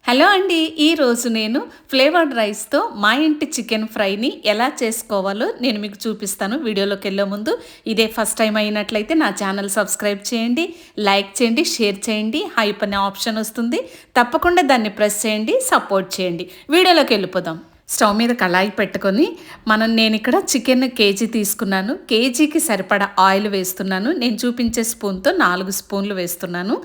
Hello అండి. ఈరోజు నేను ఫ్లేవర్డ్ రైస్‌తో మా ఇంటి చికెన్ ఫ్రైని ఎలా చేసుకోవాలో నేను మీకు చూపిస్తాను. వీడియోలోకెళ్ళే ముందు ఇదే ఫస్ట్ టైమ్ అయినట్లయితే నా ఛానల్ సబ్స్క్రైబ్ చేయండి, లైక్ చేయండి, షేర్ చేయండి. హైప్ అనే ఆప్షన్ వస్తుంది. తప్పకుండా దాన్ని ప్రెస్ చేయండి, సపోర్ట్ చేయండి. వీడియోలోకెళ్ళిపోదాం. స్టవ్ మీద కళాయి పెట్టుకొని నేనిక్కడ చికెన్ కేజీ తీసుకున్నాను. కేజీకి సరిపడా ఆయిల్ వేస్తున్నాను. నేను చూపించే స్పూన్‌తో 4 స్పూన్లు వేస్తున్నాను.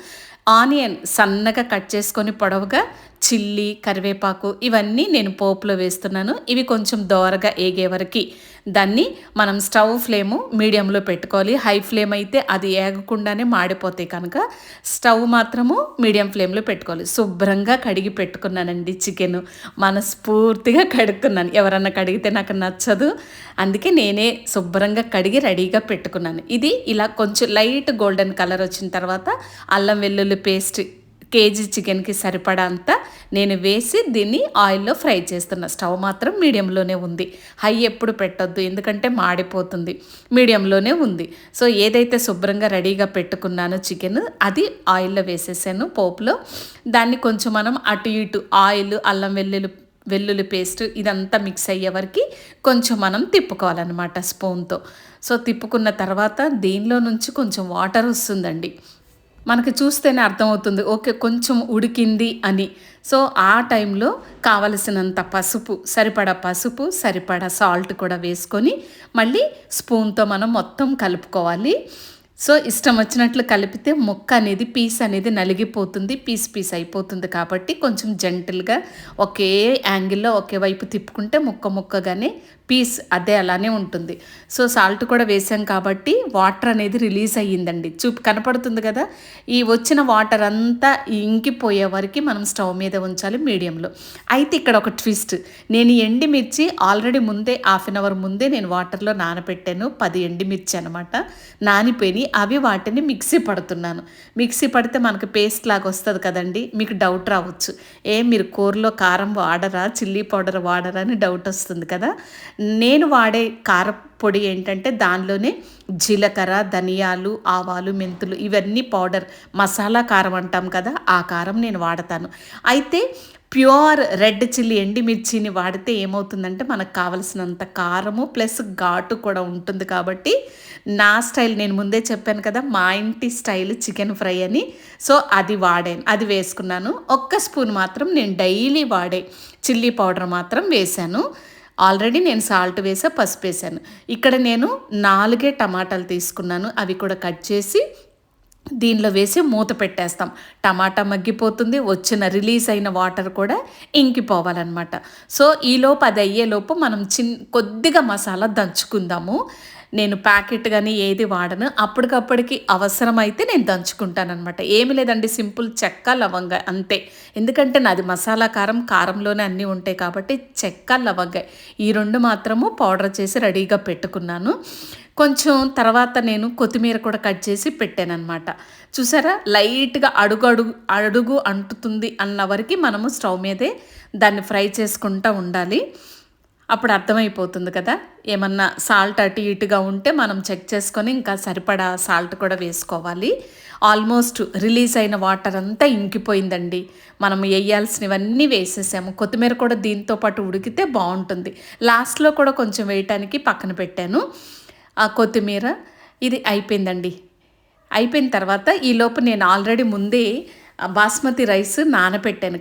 ఆనియన్ సన్నగా కట్ చేసుకొని పొడవుగా, చిల్లీ, కరివేపాకు ఇవన్నీ నేను పోపులో వేస్తున్నాను. ఇవి కొంచెం దోరగా ఏగే వరకి దాన్ని మనం స్టవ్ ఫ్లేము మీడియంలో పెట్టుకోవాలి. హై ఫ్లేమ్ అయితే అది ఏగకుండానే మాడిపోతాయి కనుక స్టవ్ మాత్రము మీడియం ఫ్లేమ్లో పెట్టుకోవాలి. శుభ్రంగా కడిగి పెట్టుకున్నానండి చికెను. మనస్ఫూర్తిగా కడుక్కున్నాను. ఎవరన్నా కడిగితే నాకు నచ్చదు. అందుకే నేనే శుభ్రంగా కడిగి రెడీగా పెట్టుకున్నాను. ఇది ఇలా కొంచెం లైట్ గోల్డెన్ కలర్ వచ్చిన తర్వాత అల్లం వెల్లుల్లి పేస్ట్ కేజీ చికెన్కి సరిపడా అంతా నేను వేసి దీన్ని ఆయిల్లో ఫ్రై చేస్తున్నా. స్టవ్ మాత్రం మీడియంలోనే ఉంది. హై ఎప్పుడు పెట్టొద్దు, ఎందుకంటే మాడిపోతుంది. మీడియంలోనే ఉంది. సో ఏదైతే శుభ్రంగా రెడీగా పెట్టుకున్నానో చికెన్ అది ఆయిల్లో వేసేసాను పోపులో. దాన్ని కొంచెం మనం అటు ఇటు ఆయిల్, అల్లం వెల్లుల్లి పేస్ట్ ఇదంతా మిక్స్ అయ్యే వరకు కొంచెం మనం తిప్పుకోవాలన్నమాట స్పూన్తో. సో తిప్పుకున్న తర్వాత దీనిలో నుంచి కొంచెం వాటర్ వస్తుందండి. మనకి చూస్తేనే అర్థమవుతుంది ఓకే కొంచెం ఉడికింది అని. సో ఆ టైంలో కావలసినంత పసుపు, సరిపడా సాల్ట్ కూడా వేసుకొని మళ్ళీ స్పూన్తో మనం మొత్తం కలుపుకోవాలి. సో ఇష్టం వచ్చినట్లు కలిపితే ముక్క అనేది పీస్ అనేది నలిగిపోతుంది, పీస్ అయిపోతుంది. కాబట్టి కొంచెం జెంటిల్గా ఒకే యాంగిల్లో ఒకే వైపు తిప్పుకుంటే ముక్కగానే పీస్ అదే అలానే ఉంటుంది. సో సాల్ట్ కూడా వేసాం కాబట్టి వాటర్ అనేది రిలీజ్ అయ్యిందండి. కనపడుతుంది కదా. ఈ వచ్చిన వాటర్ అంతా ఇంకిపోయే వరకు మనం స్టవ్ మీద ఉంచాలి మీడియంలో. అయితే ఇక్కడ ఒక ట్విస్ట్. నేను ఎండిమిర్చి ఆల్రెడీ ముందే హాఫ్ అన్ అవర్ ముందే నేను వాటర్లో నానబెట్టాను. 10 ఎండిమిర్చి అనమాట నానిపోయి అవి వాటిని మిక్సీ పడుతున్నాను. మిక్సీ పడితే మనకు పేస్ట్ లాగా వస్తుంది కదండి. మీకు డౌట్ రావచ్చు, మీరు కూరలో కారం వాడరా, చిల్లీ పౌడర్ వాడరా అని డౌట్ వస్తుంది కదా. నేను వాడే కారపొడి ఏంటంటే దానిలోనే జీలకర్ర, ధనియాలు, ఆవాలు, మెంతులు ఇవన్నీ పౌడర్, మసాలా కారం అంటాం కదా, ఆ కారం నేను వాడతాను. అయితే ప్యూర్ రెడ్ చిల్లీ ఎండిమిర్చిని వాడితే ఏమవుతుందంటే మనకు కావలసినంత కారము ప్లస్ ఘాటు కూడా ఉంటుంది. కాబట్టి నా స్టైల్ నేను ముందే చెప్పాను కదా, మా ఇంటి స్టైల్ చికెన్ ఫ్రై అని. సో అది వేసుకున్నాను. ఒక్క స్పూన్ మాత్రం నేను డైలీ వాడే చిల్లీ పౌడర్ మాత్రం వేశాను. ఆల్రెడీ నేను సాల్ట్ వేసా, పసుపు వేసాను. ఇక్కడ నేను 4 టమాటాలు తీసుకున్నాను. అవి కూడా కట్ చేసి దీనిలో వేసి మూత పెట్టేస్తాం. టమాటా మగ్గిపోతుంది, రిలీజ్ అయిన వాటర్ కూడా ఇంకిపోవాలన్నమాట. సో ఈలోపు అది అయ్యేలోపు మనం కొద్దిగా మసాలా దంచుకుందాము. నేను ప్యాకెట్ కానీ ఏది వాడను, అప్పటికప్పటికి అవసరమైతే నేను దంచుకుంటానమాట. ఏమి లేదండి, సింపుల్ చెక్క, లవంగ అంతే. ఎందుకంటే నాది మసాలా కారంలోనే అన్నీ ఉంటాయి కాబట్టి చెక్క, లవంగ ఈ 2 మాత్రము పౌడర్ చేసి రెడీగా పెట్టుకున్నాను. కొంచెం తర్వాత నేను కొత్తిమీర కూడా కట్ చేసి పెట్టానన్నమాట. చూసారా, లైట్గా అడుగు అంటుతుంది అన్న వరకు మనము స్టవ్ మీదే దాన్ని ఫ్రై చేసుకుంటూ ఉండాలి. అప్పుడు అర్థమైపోతుంది కదా. ఏమన్నా సాల్ట్ అటు ఇటుగా ఉంటే మనం చెక్ చేసుకొని ఇంకా సరిపడా సాల్ట్ కూడా వేసుకోవాలి. ఆల్మోస్ట్ రిలీజ్ అయిన వాటర్ అంతా ఇంకిపోయిందండి. మనం వేయాల్సినవన్నీ వేసేసాము. కొత్తిమీర కూడా దీంతో పాటు ఉడికితే బాగుంటుంది. లాస్ట్లో కూడా కొంచెం వేయటానికి పక్కన పెట్టాను ఆ కొత్తిమీర. ఇది అయిపోయిందండి. అయిపోయిన తర్వాత ఈలోపు నేను ఆల్రెడీ ముందే బాస్మతి రైస్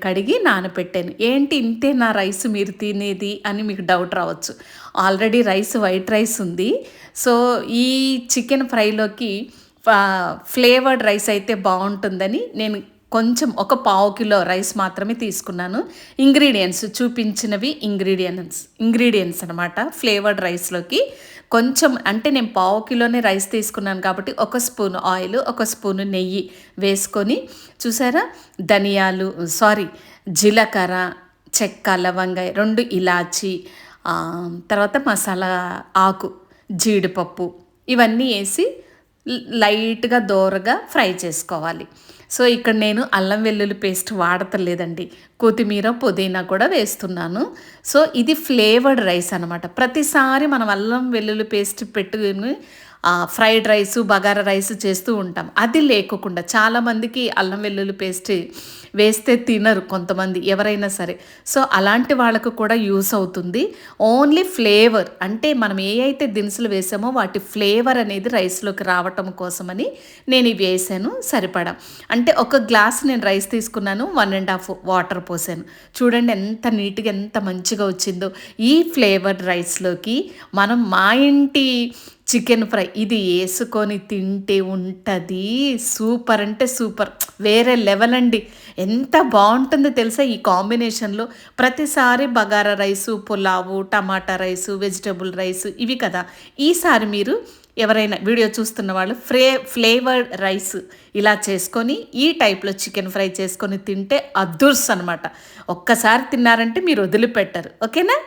కడిగి నానపెట్టాను. ఏంటి ఇంతే నా రైస్ మీరు తినేది అని మీకు డౌట్ రావచ్చు. ఆల్రెడీ వైట్ రైస్ ఉంది. సో ఈ చికెన్ ఫ్రైలోకి ఫ్లేవర్డ్ రైస్ అయితే బాగుంటుందని నేను కొంచెం ఒక 1/2 కిలో రైస్ మాత్రమే తీసుకున్నాను. చూపించినవి ఇంగ్రీడియంట్స్ అనమాట. ఫ్లేవర్డ్ రైస్లోకి కొంచెం అంటే నేను 1/2 కిలోనే రైస్ తీసుకున్నాను కాబట్టి 1 స్పూన్ ఆయిల్, 1 స్పూను నెయ్యి వేసుకొని, చూసారా, జీలకర్ర, చెక్క, లవంగ, 2 ఇలాచి, తర్వాత మసాలా ఆకు, జీడిపప్పు ఇవన్నీ వేసి లైట్గా దోరగా ఫ్రై చేసుకోవాలి. సో ఇక్కడ నేను అల్లం వెల్లుల్లి పేస్ట్ వాడతలేదండి, కొత్తిమీర, పుదీనా కూడా వేస్తున్నాను. సో ఇది ఫ్లేవర్డ్ రైస్ అనమాట. ప్రతిసారి మనం అల్లం వెల్లుల్లి పేస్ట్ పెట్టుకుని ఫ్రైడ్ రైసు బగారా రైస్ చేస్తూ ఉంటాం. అది లేకోకుండా చాలామందికి అల్లం వెల్లుల్లి పేస్ట్ వేస్తే తినరు కొంతమంది ఎవరైనా సరే. సో అలాంటి వాళ్ళకు కూడా యూస్ అవుతుంది. ఓన్లీ ఫ్లేవర్ అంటే మనం ఏ అయితే దినుసులు వేసామో వాటి ఫ్లేవర్ అనేది రైస్లోకి రావటం కోసమని నేను ఇవి వేసాను సరిపడా. అంటే ఒక గ్లాస్ నేను రైస్ తీసుకున్నాను, 1½ వాటర్ పోసాను. చూడండి ఎంత నీట్గా ఎంత మంచిగా వచ్చిందో. ఈ ఫ్లేవర్డ్ రైస్లోకి మనం మా ఇంటి చికెన్ ఫ్రై ఇది వేసుకొని తింటే ఉంటుంది సూపర్ అంటే సూపర్, వేరే లెవెల్ అండి. ఎంత బాగుంటుందో తెలుసా ఈ కాంబినేషన్లో. ప్రతిసారి బగారా రైసు, పులావు, టమాటా రైసు, వెజిటబుల్ రైసు ఇవి కదా. ఈసారి మీరు ఎవరైనా వీడియో చూస్తున్న వాళ్ళు ఫ్లేవర్డ్ రైస్ ఇలా చేసుకొని ఈ టైప్లో చికెన్ ఫ్రై చేసుకొని తింటే అదుర్స్ అనమాట. ఒక్కసారి తిన్నారంటే మీరు వదిలిపెట్టరు. ఓకేనా?